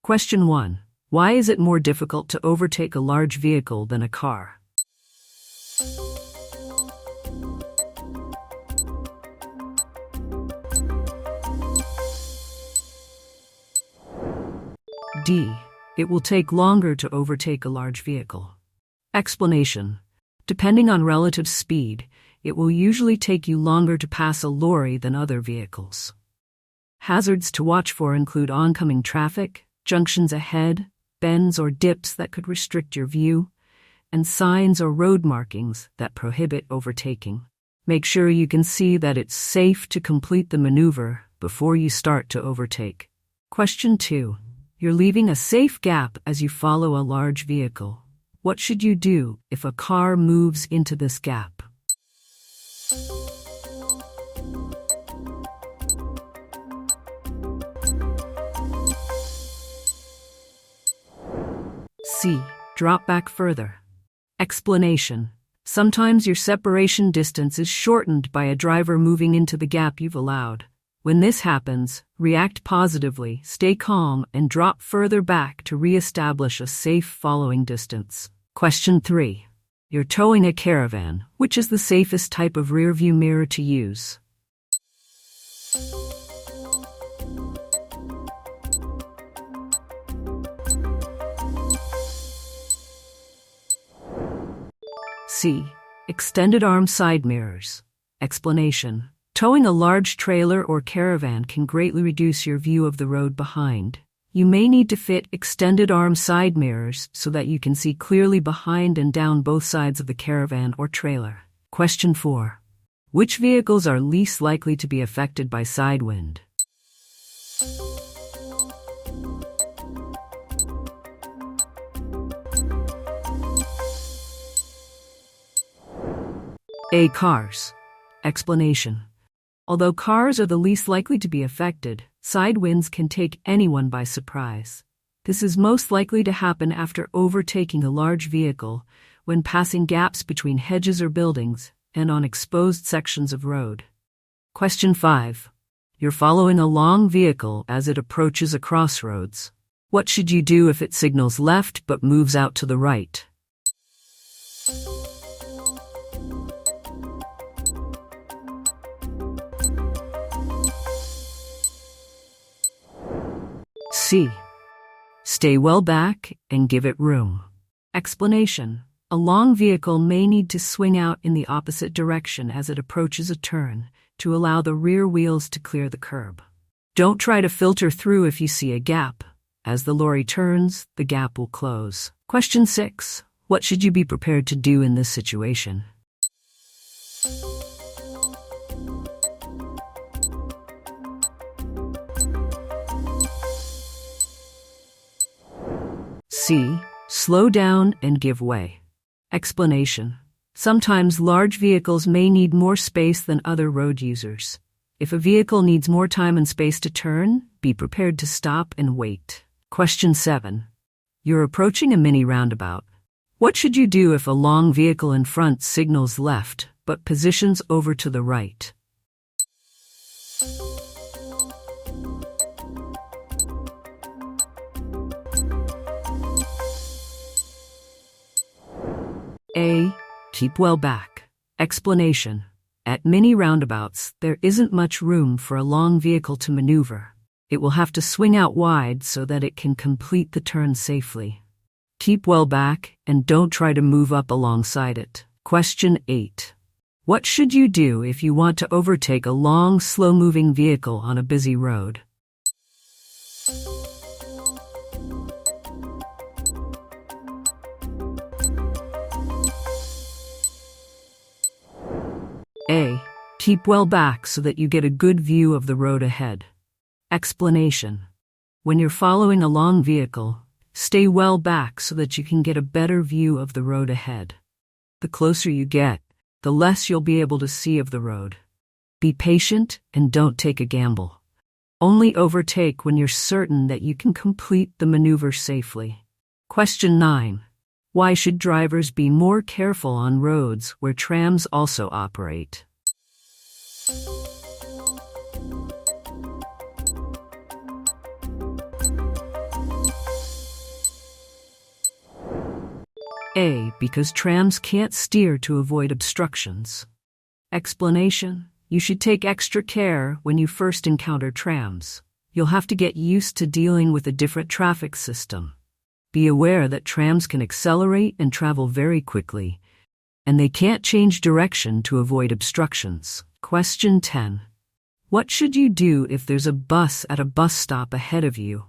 Question 1. Why is it more difficult to overtake a large vehicle than a car? D. It will take longer to overtake a large vehicle. Explanation. Depending on relative speed, it will usually take you longer to pass a lorry than other vehicles. Hazards to watch for include oncoming traffic, junctions ahead, bends or dips that could restrict your view, and signs or road markings that prohibit overtaking. Make sure you can see that it's safe to complete the maneuver before you start to overtake. Question 2. You're leaving a safe gap as you follow a large vehicle. What should you do if a car moves into this gap? C. Drop back further. Explanation. Sometimes your separation distance is shortened by a driver moving into the gap you've allowed. When this happens, react positively, stay calm, and drop further back to re-establish a safe following distance. Question 3. You're towing a caravan. Which is the safest type of rearview mirror to use? C. Extended arm side mirrors. Explanation. Towing a large trailer or caravan can greatly reduce your view of the road behind. You may need to fit extended arm side mirrors so that you can see clearly behind and down both sides of the caravan or trailer. Question 4. Which vehicles are least likely to be affected by side wind? A. Cars. Explanation. Although cars are the least likely to be affected, side winds can take anyone by surprise. This is most likely to happen after overtaking a large vehicle, when passing gaps between hedges or buildings, and on exposed sections of road. Question 5. You're following a long vehicle as it approaches a crossroads. What should you do if it signals left but moves out to the right? C. Stay well back and give it room. Explanation. A long vehicle may need to swing out in the opposite direction as it approaches a turn to allow the rear wheels to clear the curb. Don't try to filter through if you see a gap. As the lorry turns, the gap will close. Question 6. What should you be prepared to do in this situation? C. Slow down and give way. Explanation. Sometimes large vehicles may need more space than other road users. If a vehicle needs more time and space to turn, be prepared to stop and wait. Question 7. You're approaching a mini roundabout. What should you do if a long vehicle in front signals left but positions over to the right? A. Keep well back. Explanation. At mini roundabouts, there isn't much room for a long vehicle to maneuver. It will have to swing out wide so that it can complete the turn safely. Keep well back and don't try to move up alongside it. Question 8. What should you do if you want to overtake a long, slow-moving vehicle on a busy road? A. Keep well back so that you get a good view of the road ahead. Explanation. When you're following a long vehicle, stay well back so that you can get a better view of the road ahead. The closer you get, the less you'll be able to see of the road. Be patient and don't take a gamble. Only overtake when you're certain that you can complete the maneuver safely. Question 9. Why should drivers be more careful on roads where trams also operate? A. Because trams can't steer to avoid obstructions. Explanation: you should take extra care when you first encounter trams. You'll have to get used to dealing with a different traffic system. Be aware that trams can accelerate and travel very quickly, and they can't change direction to avoid obstructions. Question 10. What should you do if there's a bus at a bus stop ahead of you?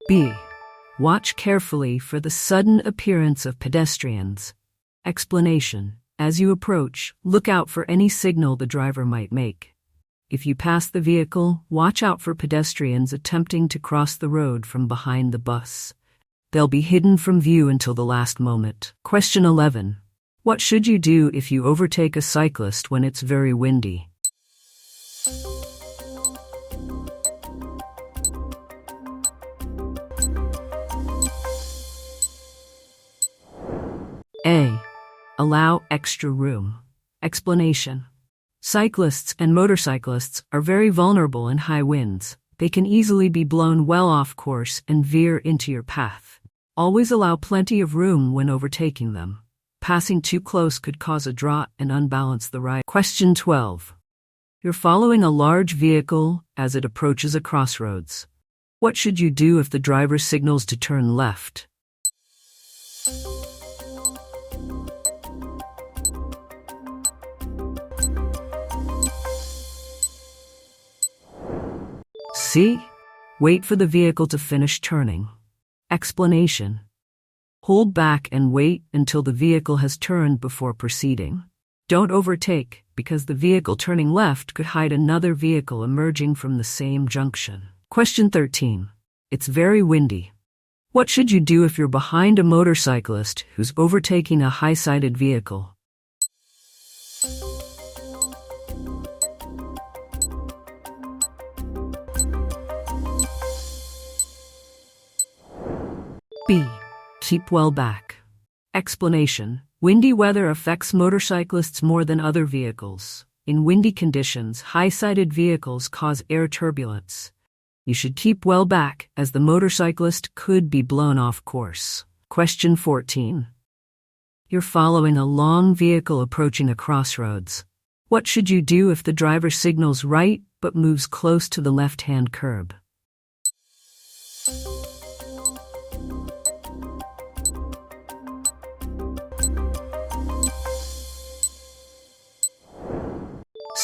B. Watch carefully for the sudden appearance of pedestrians. Explanation: as you approach, look out for any signal the driver might make. If you pass the vehicle, watch out for pedestrians attempting to cross the road from behind the bus. They'll be hidden from view until the last moment. Question 11. What should you do if you overtake a cyclist when it's very windy? A. Allow extra room. Explanation: cyclists and motorcyclists are very vulnerable in high winds. They can easily be blown well off course and veer into your path. Always allow plenty of room when overtaking them. Passing too close could cause a draw and unbalance the ride. Question 12. You're following a large vehicle as it approaches a crossroads. What should you do if the driver signals to turn left? C. Wait for the vehicle to finish turning. Explanation: hold back and wait until the vehicle has turned before proceeding. Don't overtake, because the vehicle turning left could hide another vehicle emerging from the same junction. Question 13. It's very windy. What should you do if you're behind a motorcyclist who's overtaking a high-sided vehicle? B. Keep well back. Explanation: windy weather affects motorcyclists more than other vehicles. In windy conditions, high-sided vehicles cause air turbulence. You should keep well back, as the motorcyclist could be blown off course. Question 14. You're following a long vehicle approaching a crossroads. What should you do if the driver signals right but moves close to the left-hand curb?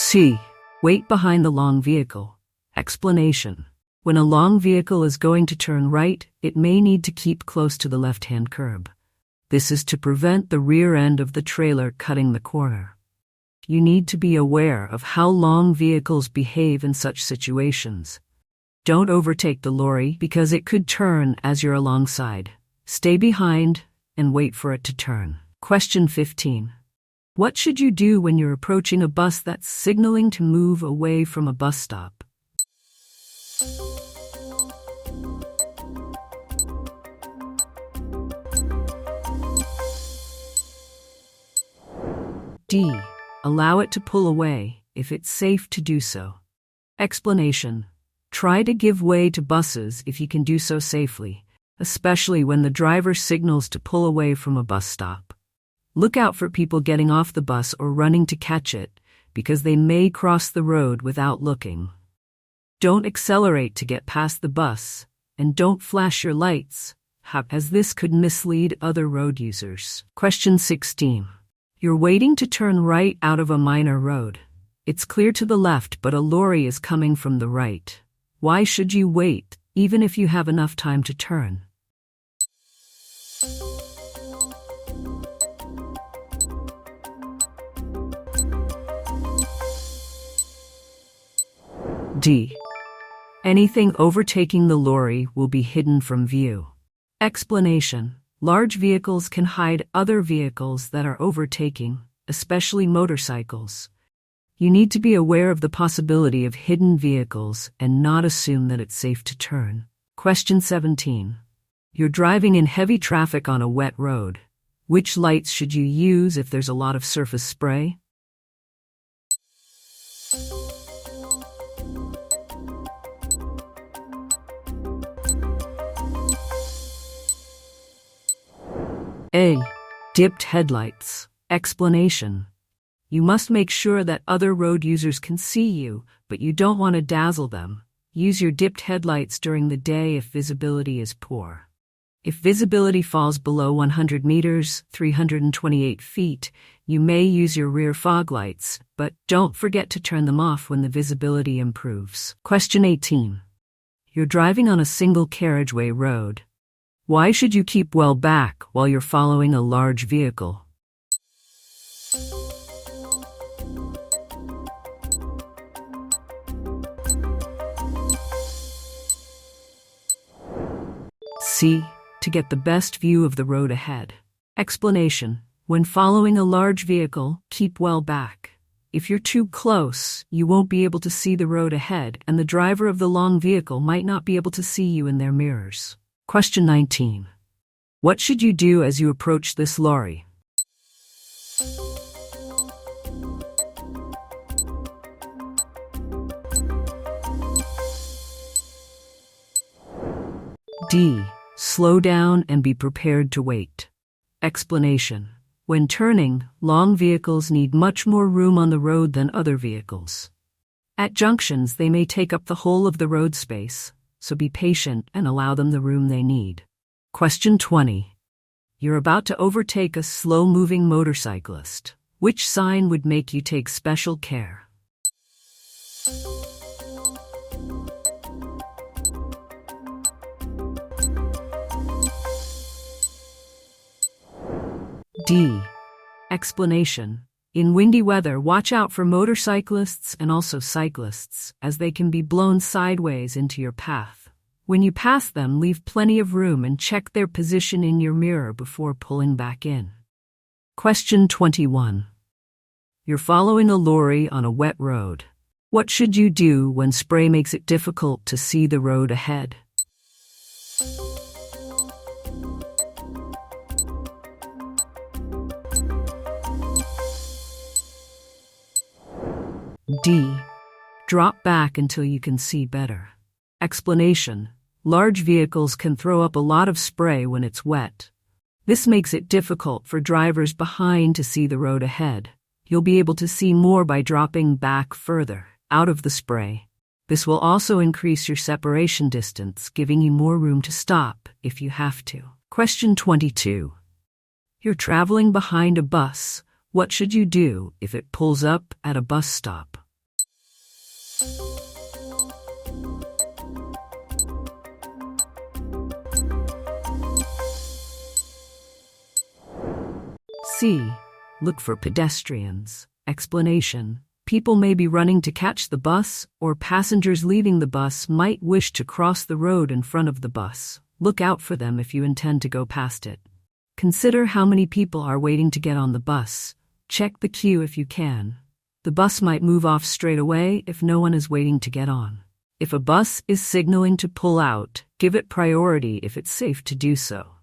C. Wait behind the long vehicle. Explanation: when a long vehicle is going to turn right, it may need to keep close to the left-hand curb. This is to prevent the rear end of the trailer cutting the corner. You need to be aware of how long vehicles behave in such situations. Don't overtake the lorry because it could turn as you're alongside. Stay behind and wait for it to turn. Question 15. What should you do when you're approaching a bus that's signaling to move away from a bus stop? D. Allow it to pull away if it's safe to do so. Explanation: try to give way to buses if you can do so safely, especially when the driver signals to pull away from a bus stop. Look out for people getting off the bus or running to catch it, because they may cross the road without looking. Don't accelerate to get past the bus, and don't flash your lights, as this could mislead other road users. Question 16. You're waiting to turn right out of a minor road. It's clear to the left, but a lorry is coming from the right. Why should you wait, even if you have enough time to turn? D. Anything overtaking the lorry will be hidden from view. Explanation: large vehicles can hide other vehicles that are overtaking, especially motorcycles. You need to be aware of the possibility of hidden vehicles and not assume that it's safe to turn. Question 17. You're driving in heavy traffic on a wet road. Which lights should you use if there's a lot of surface spray? A. Dipped headlights. Explanation. You must make sure that other road users can see you, but you don't want to dazzle them. Use your dipped headlights during the day if visibility is poor. If visibility falls below 100 meters, 328 feet, you may use your rear fog lights, but don't forget to turn them off when the visibility improves. Question 18. You're driving on a single carriageway road. Why should you keep well back while you're following a large vehicle? C. To get the best view of the road ahead. Explanation. When following a large vehicle, keep well back. If you're too close, you won't be able to see the road ahead, and the driver of the long vehicle might not be able to see you in their mirrors. Question 19. What should you do as you approach this lorry? D. Slow down and be prepared to wait. Explanation. When turning, long vehicles need much more room on the road than other vehicles. At junctions, they may take up the whole of the road space, so be patient and allow them the room they need. Question 20. You're about to overtake a slow-moving motorcyclist. Which sign would make you take special care? D. Explanation. In windy weather, watch out for motorcyclists and also cyclists, as they can be blown sideways into your path. When you pass them, leave plenty of room and check their position in your mirror before pulling back in. Question 21. You're following a lorry on a wet road. What should you do when spray makes it difficult to see the road ahead? D. Drop back until you can see better. Explanation. Large vehicles can throw up a lot of spray when it's wet. This makes it difficult for drivers behind to see the road ahead. You'll be able to see more by dropping back further, out of the spray. This will also increase your separation distance, giving you more room to stop if you have to. Question 22. You're traveling behind a bus. What should you do if it pulls up at a bus stop? C. Look for pedestrians. Explanation. People may be running to catch the bus, or passengers leaving the bus might wish to cross the road in front of the bus. Look out for them if you intend to go past it. Consider how many people are waiting to get on the bus. Check the queue if you can. The bus might move off straight away if no one is waiting to get on. If a bus is signaling to pull out, give it priority if it's safe to do so.